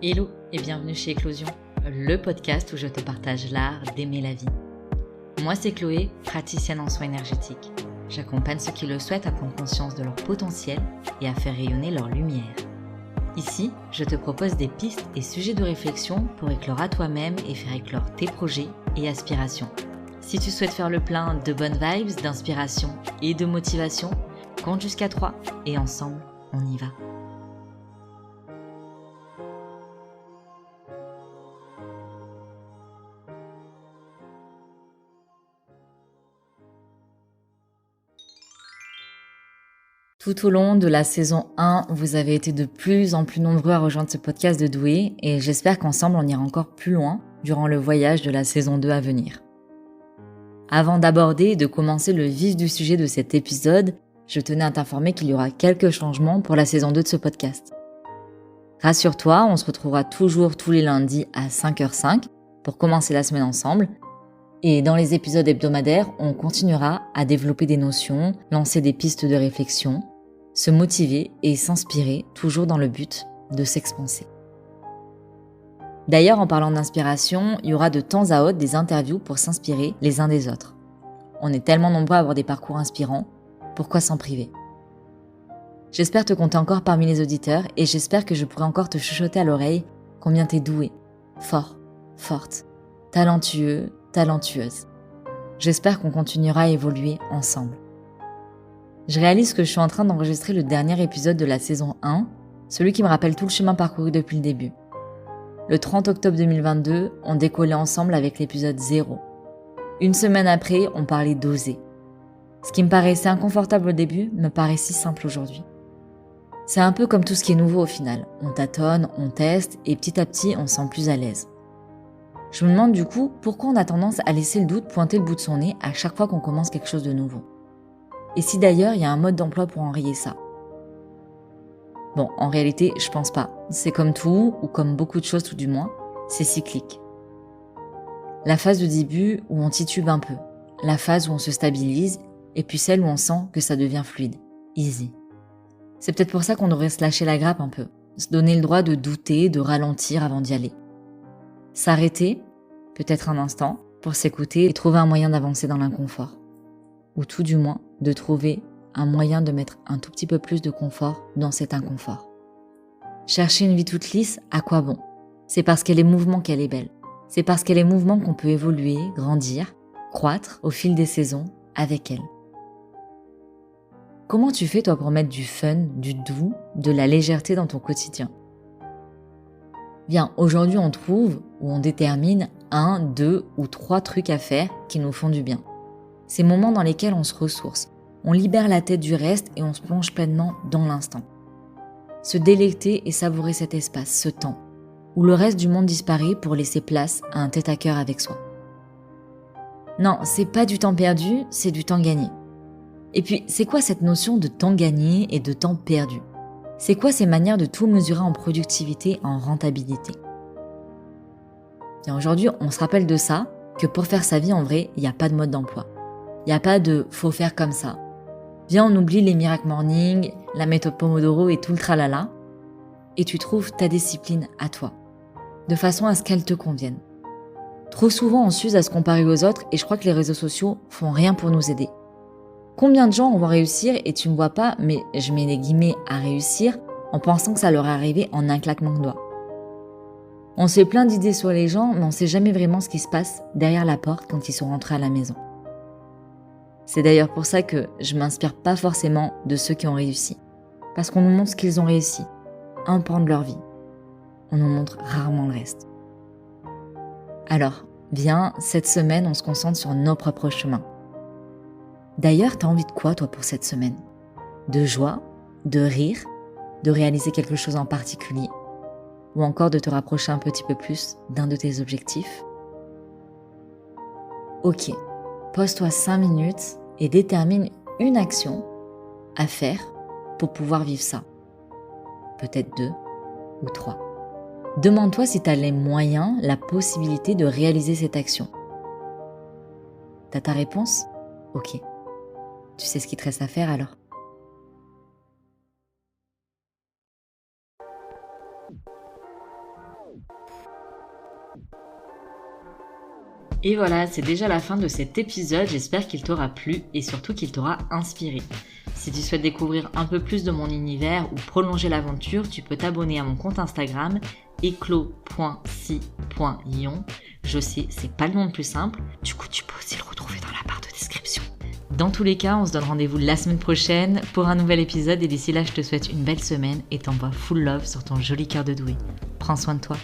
Hello et bienvenue chez Éclosion, le podcast où je te partage l'art d'aimer la vie. Moi c'est Chloé, praticienne en soins énergétiques. J'accompagne ceux qui le souhaitent à prendre conscience de leur potentiel et à faire rayonner leur lumière. Ici, je te propose des pistes et sujets de réflexion pour éclore à toi-même et faire éclore tes projets et aspirations. Si tu souhaites faire le plein de bonnes vibes, d'inspiration et de motivation, compte jusqu'à 3 et ensemble, on y va. Tout au long de la saison 1, vous avez été de plus en plus nombreux à rejoindre ce podcast de Doué et j'espère qu'ensemble on ira encore plus loin durant le voyage de la saison 2 à venir. Avant d'aborder et de commencer le vif du sujet de cet épisode, je tenais à t'informer qu'il y aura quelques changements pour la saison 2 de ce podcast. Rassure-toi, on se retrouvera toujours tous les lundis à 5h05 pour commencer la semaine ensemble. Et dans les épisodes hebdomadaires, on continuera à développer des notions, lancer des pistes de réflexion, se motiver et s'inspirer, toujours dans le but de s'expanser. D'ailleurs, en parlant d'inspiration, il y aura de temps à autre des interviews pour s'inspirer les uns des autres. On est tellement nombreux à avoir des parcours inspirants, pourquoi s'en priver ? J'espère te compter encore parmi les auditeurs et j'espère que je pourrai encore te chuchoter à l'oreille combien t'es doué, fort, forte, talentueux, talentueuse. J'espère qu'on continuera à évoluer ensemble. Je réalise que je suis en train d'enregistrer le dernier épisode de la saison 1, celui qui me rappelle tout le chemin parcouru depuis le début. Le 30 octobre 2022, on décollait ensemble avec l'épisode 0. Une semaine après, on parlait d'oser. Ce qui me paraissait inconfortable au début me paraît si simple aujourd'hui. C'est un peu comme tout ce qui est nouveau au final. On tâtonne, on teste et petit à petit, on se sent plus à l'aise. Je me demande du coup pourquoi on a tendance à laisser le doute pointer le bout de son nez à chaque fois qu'on commence quelque chose de nouveau. Et si d'ailleurs il y a un mode d'emploi pour enrayer ça ? Bon, en réalité, je pense pas. C'est comme tout, ou comme beaucoup de choses tout du moins, c'est cyclique. La phase de début où on titube un peu, la phase où on se stabilise, et puis celle où on sent que ça devient fluide, easy. C'est peut-être pour ça qu'on devrait se lâcher la grappe un peu, se donner le droit de douter, de ralentir avant d'y aller. S'arrêter, peut-être un instant, pour s'écouter et trouver un moyen d'avancer dans l'inconfort. Ou tout du moins, de trouver un moyen de mettre un tout petit peu plus de confort dans cet inconfort. Chercher une vie toute lisse, à quoi bon ? C'est parce qu'elle est mouvement qu'elle est belle. C'est parce qu'elle est mouvement qu'on peut évoluer, grandir, croître au fil des saisons avec elle. Comment tu fais toi pour mettre du fun, du doux, de la légèreté dans ton quotidien ? Bien, aujourd'hui on trouve ou on détermine 1, 2 ou 3 trucs à faire qui nous font du bien. Ces moments dans lesquels on se ressource, on libère la tête du reste et on se plonge pleinement dans l'instant. Se délecter et savourer cet espace, ce temps, où le reste du monde disparaît pour laisser place à un tête-à-cœur avec soi. Non, c'est pas du temps perdu, c'est du temps gagné. Et puis, c'est quoi cette notion de temps gagné et de temps perdu ? C'est quoi ces manières de tout mesurer en productivité, en rentabilité ? Bien, aujourd'hui, on se rappelle de ça, que pour faire sa vie en vrai, il n'y a pas de mode d'emploi. Il n'y a pas de « faut faire comme ça ». Viens, on oublie les miracle morning, la méthode Pomodoro et tout le tralala, et tu trouves ta discipline à toi, de façon à ce qu'elle te convienne. Trop souvent, on s'use à se comparer aux autres et je crois que les réseaux sociaux font rien pour nous aider. Combien de gens vont réussir et tu me vois pas, mais je mets les guillemets à réussir en pensant que ça leur est arrivé en un claquement de doigts. On se fait plein d'idées sur les gens, mais on sait jamais vraiment ce qui se passe derrière la porte quand ils sont rentrés à la maison. C'est d'ailleurs pour ça que je m'inspire pas forcément de ceux qui ont réussi. Parce qu'on nous montre ce qu'ils ont réussi, un pan de leur vie. On nous montre rarement le reste. Alors, viens, cette semaine, on se concentre sur nos propres chemins. D'ailleurs, t'as envie de quoi, toi, pour cette semaine ? De joie, de rire, de réaliser quelque chose en particulier, ou encore de te rapprocher un petit peu plus d'un de tes objectifs ? Ok, pose-toi 5 minutes et détermine une action à faire pour pouvoir vivre ça. Peut-être 2 ou 3. Demande-toi si tu as les moyens, la possibilité de réaliser cette action. T'as ta réponse ? Ok. Tu sais ce qu'il te reste à faire alors ? Et voilà, c'est déjà la fin de cet épisode, j'espère qu'il t'aura plu et surtout qu'il t'aura inspiré. Si tu souhaites découvrir un peu plus de mon univers ou prolonger l'aventure, tu peux t'abonner à mon compte Instagram eclos.si.ion. Je sais, c'est pas le nom le plus simple, du coup tu peux aussi le retrouver dans la barre de description. Dans tous les cas, on se donne rendez-vous la semaine prochaine pour un nouvel épisode et d'ici là, je te souhaite une belle semaine et t'envoie full love sur ton joli cœur de doué. Prends soin de toi.